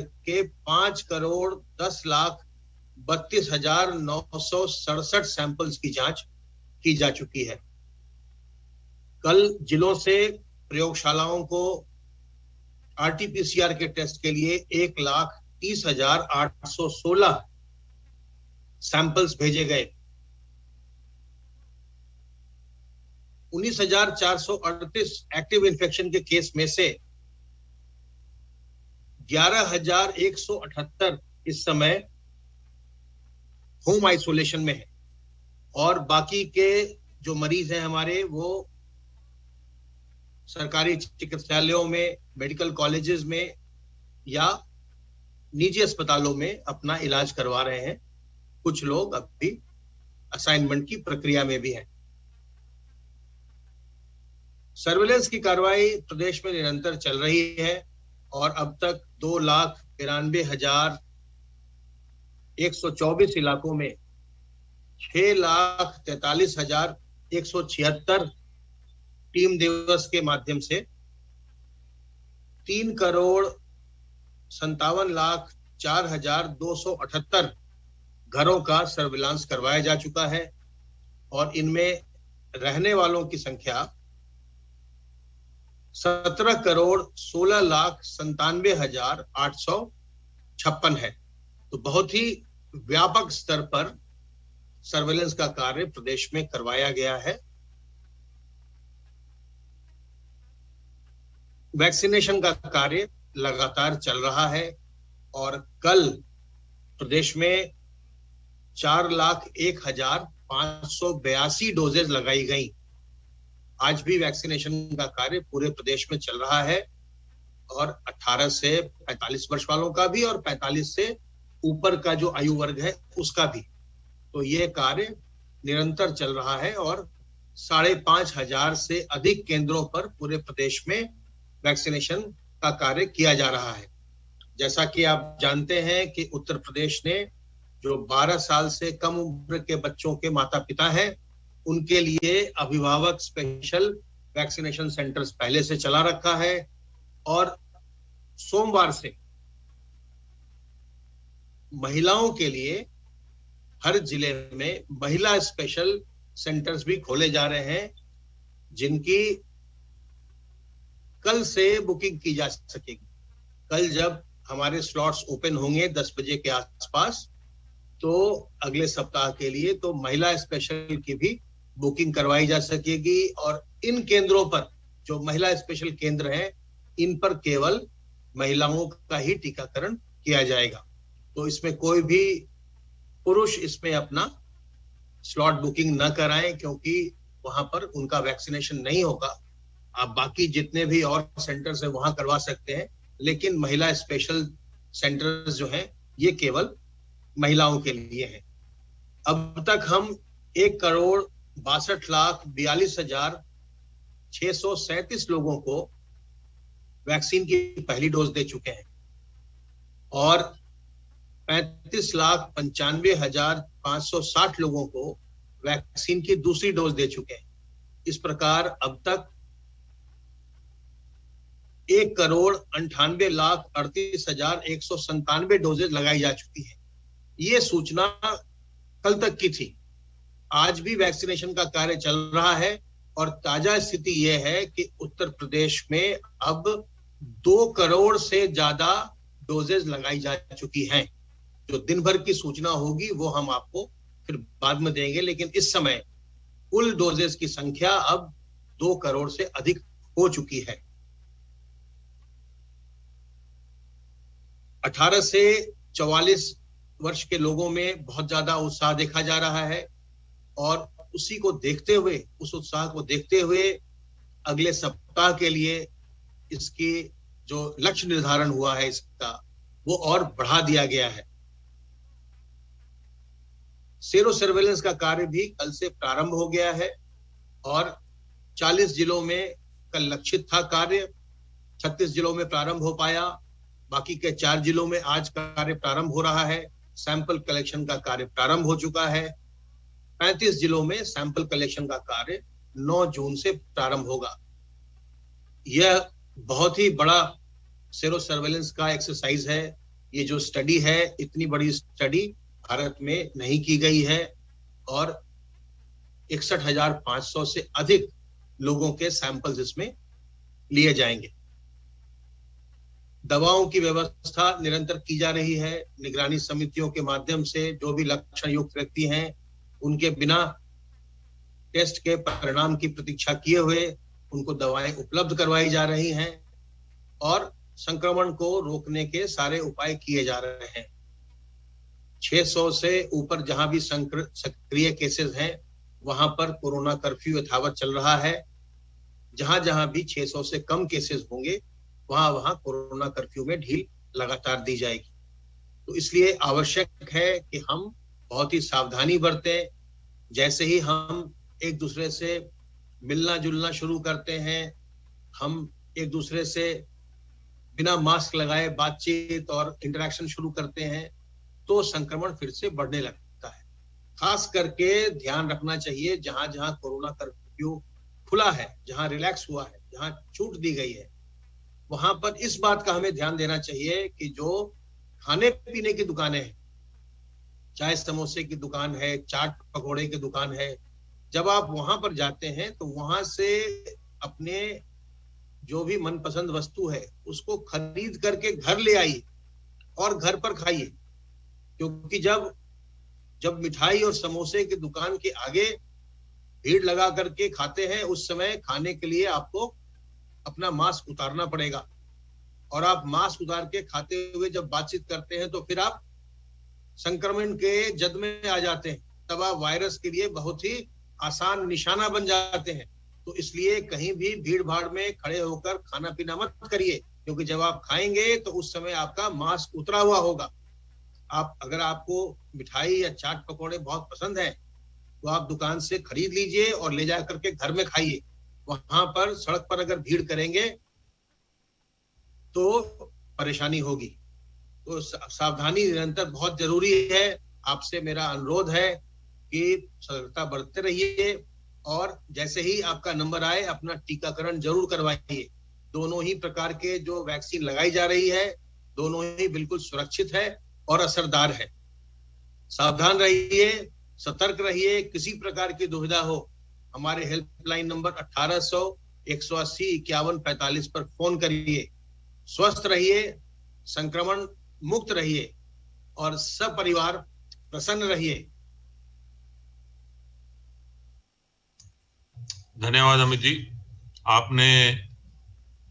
करके 5,10,32,967 सैंपल्स की जांच की जा चुकी है। कल जिलों से प्रयोगशालाओं को आरटीपीसीआर के टेस्ट के लिए 1,30,816 सैंपल्स भेजे गए। 19,438 एक्टिव इन्फेक्शन के केस में से 11,178 इस समय होम आइसोलेशन में है और बाकी के जो मरीज हैं हमारे वो सरकारी चिकित्सालयों में, मेडिकल कॉलेजेस में या निजी अस्पतालों में अपना इलाज करवा रहे हैं। कुछ लोग अभी असाइनमेंट की प्रक्रिया में भी हैं। सर्विलेंस की कार्रवाई प्रदेश में निरंतर चल रही है और अब तक 2,92,124 इलाकों में 6,43,176 टीम दिवस के माध्यम से 3,57,04,278 घरों का सर्विलांस करवाया जा चुका है और इनमें रहने वालों की संख्या 17,16,97,856 है। तो बहुत ही व्यापक स्तर पर सर्वेलेंस का कार्य प्रदेश में करवाया गया है। वैक्सीनेशन का कार्य लगातार चल रहा है और कल प्रदेश में 4,01,582 डोजेज लगाई गई। आज भी वैक्सीनेशन का कार्य पूरे प्रदेश में चल रहा है और 18 से 45 वर्ष वालों का भी और 45 से ऊपर का जो आयु वर्ग है उसका भी। तो ये कार्य निरंतर चल रहा है और 5,500 से अधिक केंद्रों पर पूरे प्रदेश में वैक्सीनेशन का कार्य किया जा रहा है। जैसा कि आप जानते हैं कि उत्तर प्रदेश ने जो 12 साल से कम उम्र के बच्चों के माता पिता हैं उनके लिए अभिभावक स्पेशल वैक्सीनेशन सेंटर्स पहले से चला रखा है और सोमवार से महिलाओं के लिए हर जिले में महिला स्पेशल सेंटर्स भी खोले जा रहे हैं जिनकी कल से बुकिंग की जा सकेगी। कल जब हमारे स्लॉट्स ओपन होंगे 10 बजे के आसपास तो अगले सप्ताह के लिए तो महिला स्पेशल की भी बुकिंग करवाई जा सकेगी और इन केंद्रों पर जो महिला स्पेशल केंद्र हैं इन पर केवल महिलाओं का ही टीकाकरण किया जाएगा। तो इसमें कोई भी पुरुष इसमें अपना स्लॉट बुकिंग न कराएं क्योंकि वहां पर उनका वैक्सीनेशन नहीं होगा। आप बाकी जितने भी और सेंटर्स हैं वहां करवा सकते हैं लेकिन महिला स्पेशल सेंटर्स जो हैं ये केवल महिलाओं के लिए हैं। अब तक हम 1,62,42,637 लोगों को वैक्सीन की पहली डोज दे चुके हैं और 35,95,560 लोगों को वैक्सीन की दूसरी डोज दे चुके हैं। इस प्रकार अब तक 1,98,38,197 डोजेज लगाई जा चुकी है। ये सूचना कल तक की थी। आज भी वैक्सीनेशन का कार्य चल रहा है और ताजा स्थिति यह है कि उत्तर प्रदेश में अब 2 करोड़ से ज्यादा डोजेज लगाई जा चुकी हैं। जो दिन भर की सूचना होगी वो हम आपको फिर बाद में देंगे, लेकिन इस समय कुल डोजेज की संख्या अब 2 करोड़ से अधिक हो चुकी है। 18 से 44 वर्ष के लोगों में बहुत ज्यादा उत्साह देखा जा रहा है और उसी को देखते हुए, उस उत्साह को देखते हुए अगले सप्ताह के लिए इसकी जो लक्ष्य निर्धारण हुआ है इसका वो और बढ़ा दिया गया है। सेरो सर्वेलेंस का कार्य भी कल से प्रारंभ हो गया है और 40 जिलों में कल लक्षित था कार्य, 36 जिलों में प्रारंभ हो पाया, बाकी के 4 जिलों में आज कार्य प्रारंभ हो रहा है। सैंपल कलेक्शन का कार्य प्रारंभ हो चुका है। 35 जिलों में सैंपल कलेक्शन का कार्य 9 जून से प्रारंभ होगा। यह बहुत ही बड़ा सेरो सर्वेलेंस का एक्सरसाइज है ये जो स्टडी है, इतनी बड़ी स्टडी भारत में नहीं की गई है और 61,500 से अधिक लोगों के सैंपल्स इसमें लिए जाएंगे। दवाओं की व्यवस्था निरंतर की जा रही है। निगरानी समितियों के माध्यम से जो भी लक्षण युक्त व्यक्ति हैं, उनके बिना टेस्ट के परिणाम की प्रतीक्षा किए हुए उनको दवाएं उपलब्ध करवाई जा रही हैं और संक्रमण को रोकने के सारे उपाय किए जा रहे हैं। 600 से ऊपर जहां भी सक्रिय केसेस हैं, वहां पर कोरोना कर्फ्यू यथावत चल रहा है। जहां जहां भी 600 से कम केसेस होंगे, वहां वहां कोरोना कर्फ्यू में ढील लगातार दी जाएगी। तो इसलिए आवश्यक है कि हम बहुत ही सावधानी बरतें। जैसे ही हम एक दूसरे से मिलना जुलना शुरू करते हैं, हम एक दूसरे से बिना मास्क लगाए बातचीत और इंटरेक्शन शुरू करते हैं, तो संक्रमण फिर से बढ़ने लगता है। खास करके ध्यान रखना चाहिए जहां जहां कोरोना कर्फ्यू खुला है, जहां रिलैक्स हुआ है, जहां छूट दी गई है, वहां पर इस बात का हमें ध्यान देना चाहिए कि जो खाने पीने की दुकानें हैं, चाहे समोसे की दुकान है, चाट पकौड़े की दुकान है, जब आप वहां पर जाते हैं तो वहां से अपने जो भी मनपसंद वस्तु है उसको खरीद करके घर ले आइए और घर पर खाइए। क्योंकि जब जब मिठाई और समोसे की दुकान के आगे भीड़ लगा करके खाते हैं, उस समय खाने के लिए आपको अपना मास्क उतारना पड़ेगा और आप मास्क उतार के खाते हुए जब बातचीत करते हैं तो फिर आप संक्रमण के जद में आ जाते हैं। तब आप वायरस के लिए बहुत ही आसान निशाना बन जाते हैं। तो इसलिए कहीं भी भीड़ भाड़ में खड़े होकर खाना पीना मत करिए, क्योंकि जब आप खाएंगे तो उस समय आपका मास्क उतरा हुआ होगा। अगर आपको मिठाई या चाट पकौड़े बहुत पसंद है तो आप दुकान से खरीद लीजिए और ले जा करके घर में खाइए। वहां पर सड़क पर अगर भीड़ करेंगे तो परेशानी होगी। तो सावधानी निरंतर बहुत जरूरी है। आपसे मेरा अनुरोध है कि सतर्कता बरतते रहिए और जैसे ही आपका नंबर आए अपना टीकाकरण जरूर करवाइए। दोनों ही प्रकार के जो वैक्सीन लगाई जा रही है, दोनों ही बिल्कुल सुरक्षित है और असरदार है। सावधान रहिए, सतर्क रहिए। किसी प्रकार की दुविधा हो, हमारे हेल्पलाइन नंबर 1800 180 51 45 पर फोन करिए। स्वस्थ रहिए, संक्रमण मुक्त रहिए और सपरिवार प्रसन्न रहिए। धन्यवाद अमित जी। आपने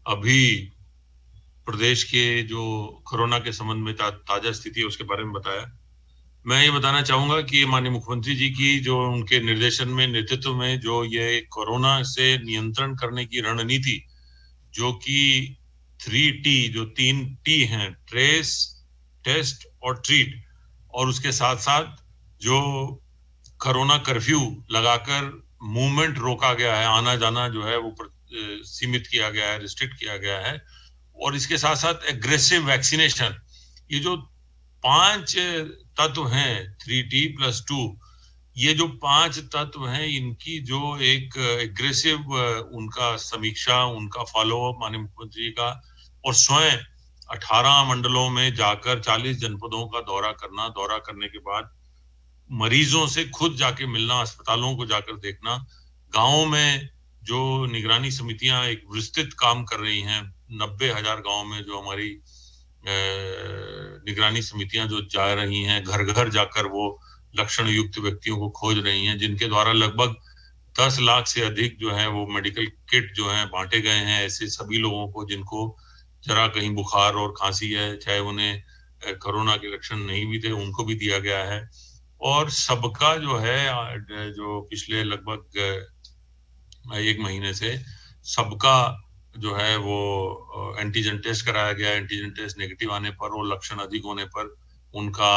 अभी प्रदेश के जो कोरोना के संबंध में ताजा स्थिति है उसके बारे में बताया। मैं ये बताना चाहूंगा कि माननीय मुख्यमंत्री जी की जो उनके निर्देशन में, नेतृत्व में जो ये कोरोना से नियंत्रण करने की रणनीति, जो कि 3T, जो 3T हैं, ट्रेस, टेस्ट और ट्रीट, और उसके साथ साथ जो कोरोना कर्फ्यू लगाकर मूवमेंट रोका गया है, आना जाना जो है वो सीमित किया गया है, रिस्ट्रिक्ट किया गया है, और इसके साथ साथ एग्रेसिव वैक्सीनेशन, ये जो 5 तत्व हैं 3T+2, ये जो 5 तत्व हैं, इनकी जो एक एग्रेसिव उनका समीक्षा, उनका फॉलोअप माननीय मुख्यमंत्री का, और स्वयं 18 मंडलों में जाकर 40 जनपदों का दौरा करना, दौरा करने के बाद मरीजों से खुद जाके मिलना, अस्पतालों को जाकर देखना, गांवों में जो निगरानी समितियां एक विस्तृत काम कर रही हैं, 90,000 गांव में जो हमारी निगरानी समितियां जो जा रही हैं, घर घर जाकर वो लक्षण युक्त व्यक्तियों को खोज रही हैं, जिनके द्वारा लगभग 10 लाख से अधिक जो है वो मेडिकल किट जो है बांटे गए हैं ऐसे सभी लोगों को जिनको जरा कहीं बुखार और खांसी है, चाहे उन्हें कोरोना के लक्षण नहीं भी थे, उनको भी दिया गया है। और सबका जो है, जो पिछले लगभग 1 महीने से सबका जो है वो एंटीजन टेस्ट कराया गया। एंटीजन टेस्ट नेगेटिव आने पर और लक्षण अधिक होने पर उनका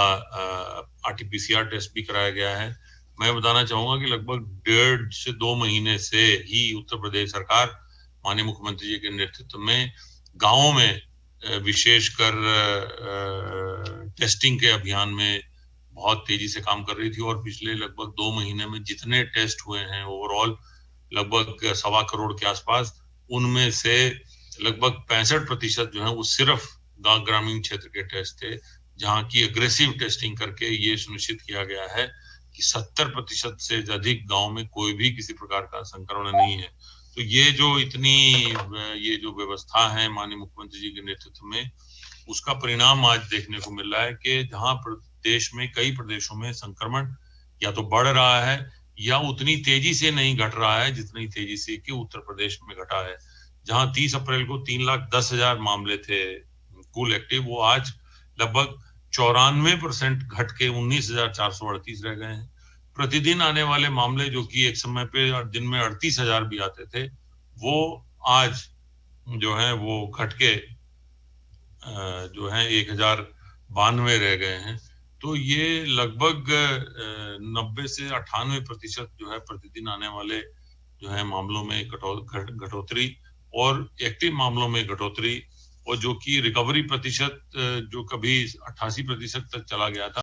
RT-PCR टेस्ट भी कराया गया है। मैं बताना चाहूंगा कि लगभग 1.5 से 2 महीने से ही उत्तर प्रदेश सरकार माननीय मुख्यमंत्री जी के नेतृत्व में गांवों में विशेषकर टेस्टिंग के अभियान में बहुत तेजी से काम कर रही थी, और पिछले लगभग 2 महीने में जितने टेस्ट हुए हैं ओवरऑल लगभग 1.25 करोड़ के आसपास, उनमें से लगभग 65% जो है वो सिर्फ ग्रामीण क्षेत्र के टेस्ट थे, जहां की एग्रेसिव टेस्टिंग करके ये सुनिश्चित किया गया है कि 70% से अधिक गांव में कोई भी किसी प्रकार का संक्रमण नहीं है। तो ये जो व्यवस्था है माननीय मुख्यमंत्री जी के नेतृत्व में, उसका परिणाम आज देखने को मिल रहा है कि जहां देश में कई प्रदेशों में संक्रमण या तो बढ़ रहा है या उतनी तेजी से नहीं घट रहा है जितनी तेजी से कि उत्तर प्रदेश में घटा है। जहां 30 अप्रैल को 3,10,000 मामले थे कुल एक्टिव, वो आज लगभग 94% घट के 19,438 रह गए हैं। प्रतिदिन आने वाले मामले जो कि एक समय पे दिन में 38,000 भी आते थे, वो आज जो है वो घट के जो है 1,092 रह गए हैं। तो ये लगभग 90 से 98% जो है प्रतिदिन आने वाले जो है मामलों में घटोतरी और एक्टिव मामलों में घटोतरी, और जो कि रिकवरी प्रतिशत जो कभी 88% तक चला गया था,